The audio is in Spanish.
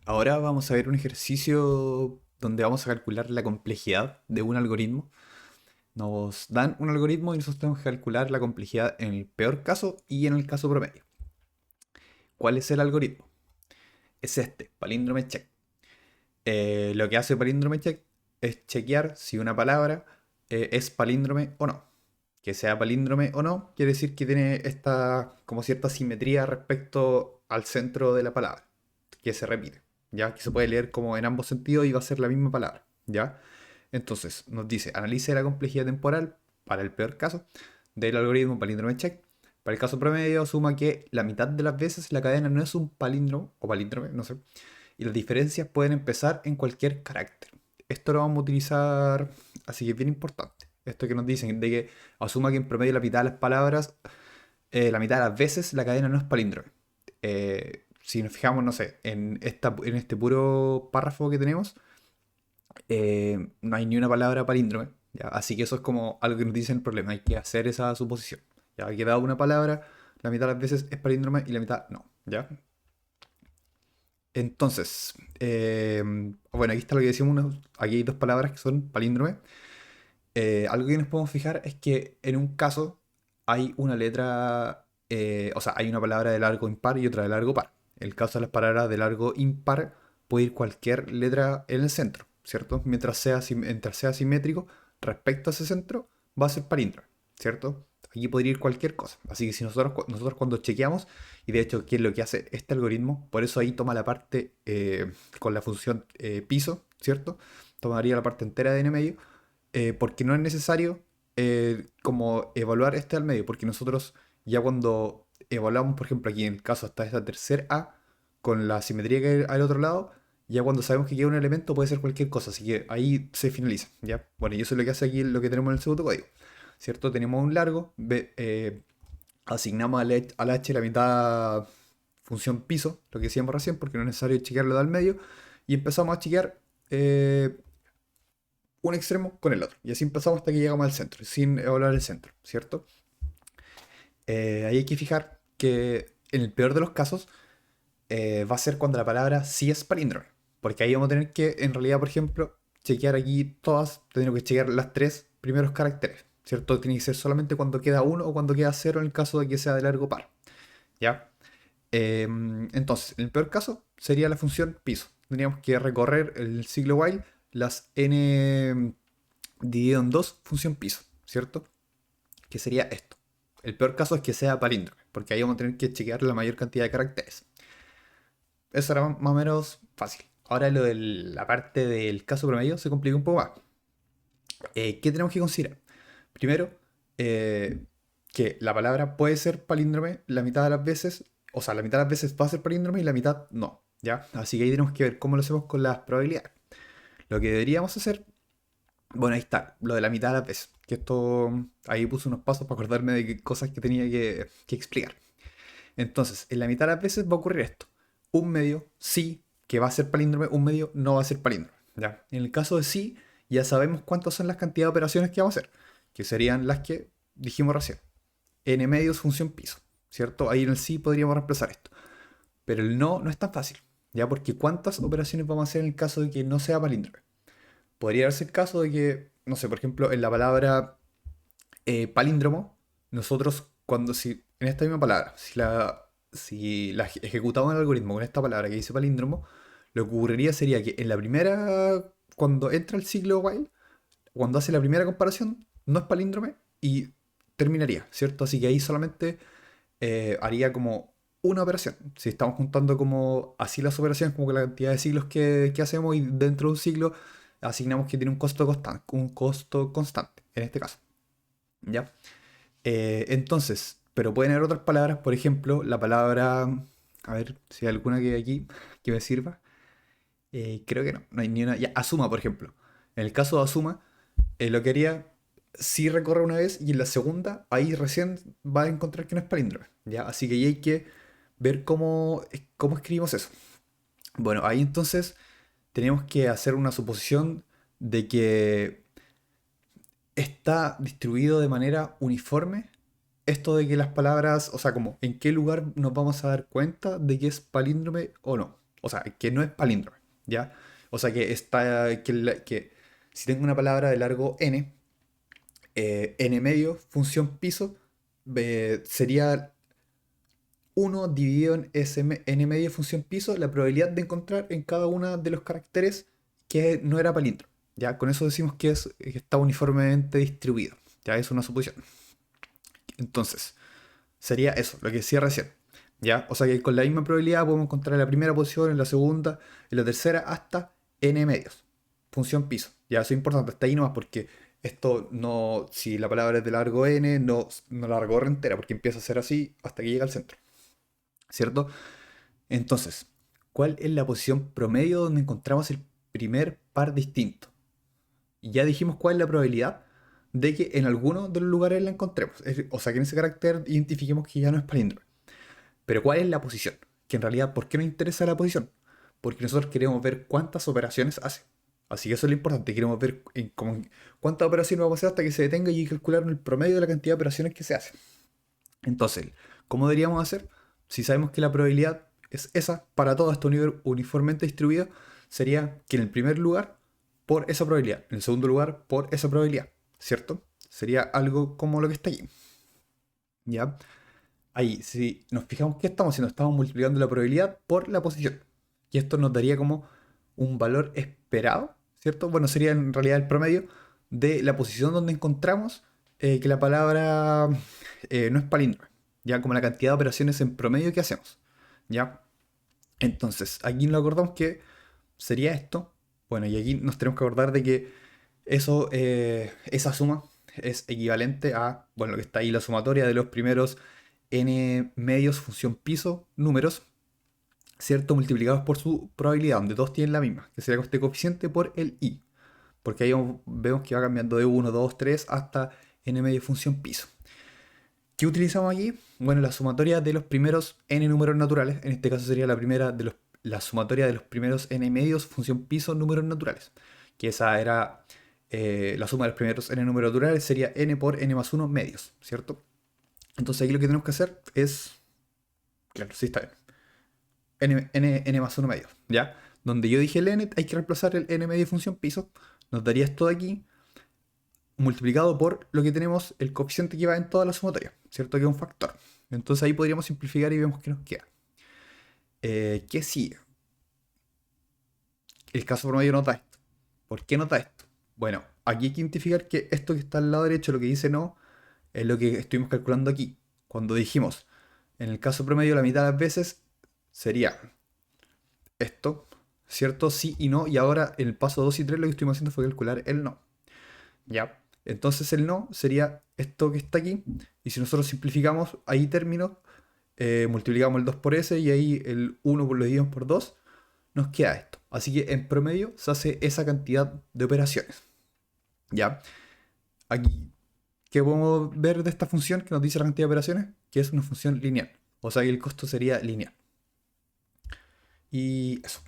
Ahora vamos a ver un ejercicio donde vamos a calcular la complejidad de un algoritmo. Nos dan un algoritmo y nosotros tenemos que calcular la complejidad en el peor caso y en el caso promedio. ¿Cuál es el algoritmo? Es este, palíndrome check. Lo que hace palíndrome check es chequear si una palabra es palíndrome o no. Que sea palíndrome o no quiere decir que tiene esta como cierta simetría respecto al centro de la palabra, que se repite, ¿ya? Que se puede leer como en ambos sentidos y va a ser la misma palabra, ¿ya? Entonces, nos dice, analice la complejidad temporal para el peor caso del algoritmo palíndrome check. Para el caso promedio, suma que la mitad de las veces la cadena no es un palíndromo o palíndrome, no sé, y las diferencias pueden empezar en cualquier carácter. Esto lo vamos a utilizar, así que es bien importante. Esto que nos dicen de que asuma que en promedio la mitad de las palabras, la mitad de las veces la cadena no es palíndrome. Si nos fijamos, no sé, en este puro párrafo que tenemos, no hay ni una palabra palíndrome, ¿ya? Así que eso es como algo que nos dice el problema. Hay que hacer esa suposición. Ya que dado una palabra, la mitad de las veces es palíndrome y la mitad no, ¿ya? Entonces, bueno, aquí está lo que decimos, aquí hay dos palabras que son palíndrome. Algo que nos podemos fijar es que en un caso hay una letra, o sea, hay una palabra de largo impar y otra de largo par. En el caso de las palabras de largo impar puede ir cualquier letra en el centro, ¿cierto? Mientras sea simétrico respecto a ese centro, va a ser palíndromo, ¿cierto? Aquí podría ir cualquier cosa. Así que si nosotros cuando chequeamos, y de hecho, ¿qué es lo que hace este algoritmo? Por eso ahí toma la parte con la función piso, ¿cierto? Tomaría la parte entera de n medio porque no es necesario como evaluar este al medio, porque nosotros ya cuando evaluamos, por ejemplo, aquí en el caso hasta esta tercer A, con la simetría que hay al otro lado, ya cuando sabemos que queda un elemento puede ser cualquier cosa, así que ahí se finaliza, ¿ya? Bueno, y eso es lo que hace aquí lo que tenemos en el segundo código, ¿cierto? Tenemos un largo, asignamos al h la mitad función piso, lo que decíamos recién, porque no es necesario chequearlo de al medio, y empezamos a chequear un extremo con el otro. Y así empezamos hasta que llegamos al centro, sin evaluar el centro, ¿cierto? Ahí hay que fijar que en el peor de los casos va a ser cuando la palabra sí es palíndrome. Porque ahí vamos a tener que, en realidad, por ejemplo, chequear aquí todas, tenemos que chequear las tres primeros caracteres, ¿cierto? Tiene que ser solamente cuando queda uno o cuando queda cero en el caso de que sea de largo par, ¿ya? Entonces, en el peor caso sería la función piso. Tendríamos que recorrer el ciclo while, las n dividido en 2 función piso, ¿cierto? Que sería esto. El peor caso es que sea palíndrome, porque ahí vamos a tener que chequear la mayor cantidad de caracteres. Eso era más o menos fácil. Ahora lo de la parte del caso promedio se complica un poco más. ¿Qué tenemos que considerar? Primero, eh, que la palabra puede ser palíndrome la mitad de las veces, o sea, la mitad de las veces va a ser palíndrome y la mitad no, ¿ya? Así que ahí tenemos que ver cómo lo hacemos con las probabilidades. Lo que deberíamos hacer. Bueno, ahí está, lo de la mitad de las veces. Que esto, ahí puse unos pasos para acordarme de qué cosas que tenía que explicar. Entonces, en la mitad de las veces va a ocurrir esto. Un medio sí que va a ser palíndrome, un medio no va a ser palíndrome. ¿Ya? En el caso de sí, ya sabemos cuántas son las cantidades de operaciones que vamos a hacer. Que serían las que dijimos recién. N medios función piso. ¿Cierto? Ahí en el sí podríamos reemplazar esto. Pero el no no es tan fácil. ¿Ya? Porque ¿cuántas operaciones vamos a hacer en el caso de que no sea palíndrome? Podría darse el caso de que, no sé, por ejemplo, en la palabra palíndromo, nosotros cuando si en esta misma palabra, si la ejecutamos el algoritmo con esta palabra que dice palíndromo, lo que ocurriría sería que en la primera, cuando entra el ciclo while, cuando hace la primera comparación, no es palíndrome y terminaría, ¿cierto? Así que ahí solamente haría como una operación. Si estamos juntando como así las operaciones, como que la cantidad de ciclos que hacemos y dentro de un ciclo asignamos que tiene un costo constante, en este caso. ¿Ya? Entonces, pero pueden haber otras palabras, por ejemplo, la palabra, a ver si hay alguna que hay aquí que me sirva. Creo que no, no hay ni una. Ya, Asuma, por ejemplo. En el caso de Asuma, lo que haría, si recorre una vez y en la segunda, ahí recién va a encontrar que no es palíndromo. ¿Ya? Así que ahí hay que ver cómo escribimos eso. Bueno, ahí entonces tenemos que hacer una suposición de que está distribuido de manera uniforme esto de que las palabras, o sea, como en qué lugar nos vamos a dar cuenta de que es palíndrome o no. O sea, que no es palíndromo, ¿ya? O sea, que está, que si tengo una palabra de largo n, n medio, función piso, sería uno dividido en n medio función piso, la probabilidad de encontrar en cada uno de los caracteres que no era palíndromo. ¿Ya? Con eso decimos que está uniformemente distribuido. Ya es una suposición. Entonces, sería eso, lo que decía recién. ¿Ya? O sea que con la misma probabilidad podemos encontrar en la primera posición, en la segunda, en la tercera, hasta n medios. Función piso. Ya, eso es importante. Hasta ahí nomás porque esto no, si la palabra es de largo n, no la recorre entera porque empieza a ser así hasta que llega al centro. ¿Cierto? Entonces, ¿cuál es la posición promedio donde encontramos el primer par distinto? Y ya dijimos cuál es la probabilidad de que en alguno de los lugares la encontremos. O sea, que en ese carácter identifiquemos que ya no es palíndromo. Pero ¿cuál es la posición? Que en realidad, ¿por qué nos interesa la posición? Porque nosotros queremos ver cuántas operaciones hace. Así que eso es lo importante. Queremos ver cuántas operaciones vamos a hacer hasta que se detenga y calcular el promedio de la cantidad de operaciones que se hacen. Entonces, ¿cómo deberíamos hacer? Si sabemos que la probabilidad es esa para todo este uniformemente distribuido, sería que en el primer lugar, por esa probabilidad, en el segundo lugar, por esa probabilidad, ¿cierto? Sería algo como lo que está aquí. ¿Ya? Ahí, si nos fijamos qué estamos haciendo, estamos multiplicando la probabilidad por la posición. Y esto nos daría como un valor esperado, ¿cierto? Bueno, sería en realidad el promedio de la posición donde encontramos que la palabra no es palíndromo, ya como la cantidad de operaciones en promedio que hacemos, ¿ya? Entonces, aquí nos acordamos que sería esto. Bueno, y aquí nos tenemos que acordar de que eso, esa suma es equivalente a, bueno, lo que está ahí, la sumatoria de los primeros n medios función piso números, ¿cierto? Multiplicados por su probabilidad, donde todos tienen la misma, que sería este coeficiente por el i. Porque ahí vemos que va cambiando de 1, 2, 3 hasta n medio función piso. ¿Qué utilizamos aquí? Bueno, la sumatoria de los primeros n números naturales. En este caso sería la sumatoria de los primeros n medios función piso números naturales. Que esa era la suma de los primeros n números naturales sería n por n más 1 medios, ¿cierto? Entonces aquí lo que tenemos que hacer es... Claro, sí está bien. N más 1 medios, ¿ya? Donde yo dije el n, hay que reemplazar el n medio función piso. Nos daría esto de aquí multiplicado por lo que tenemos, el coeficiente que va en toda la sumatoria, ¿cierto? Que es un factor. Entonces ahí podríamos simplificar y vemos qué nos queda. ¿Qué sigue? El caso promedio nota esto. ¿Por qué nota esto? Bueno, aquí hay que identificar que esto que está al lado derecho, lo que dice no, es lo que estuvimos calculando aquí. Cuando dijimos, en el caso promedio, la mitad de las veces sería esto, ¿cierto? Sí y no. Y ahora en el paso 2 y 3 lo que estuvimos haciendo fue calcular el no. ¿Ya? Entonces el no sería esto que está aquí. Y si nosotros simplificamos ahí términos, multiplicamos el 2 por s y ahí el 1 lo dividimos por 2, nos queda esto. Así que en promedio se hace esa cantidad de operaciones. ¿Ya? Aquí, ¿qué podemos ver de esta función que nos dice la cantidad de operaciones? Que es una función lineal. O sea que el costo sería lineal. Y eso.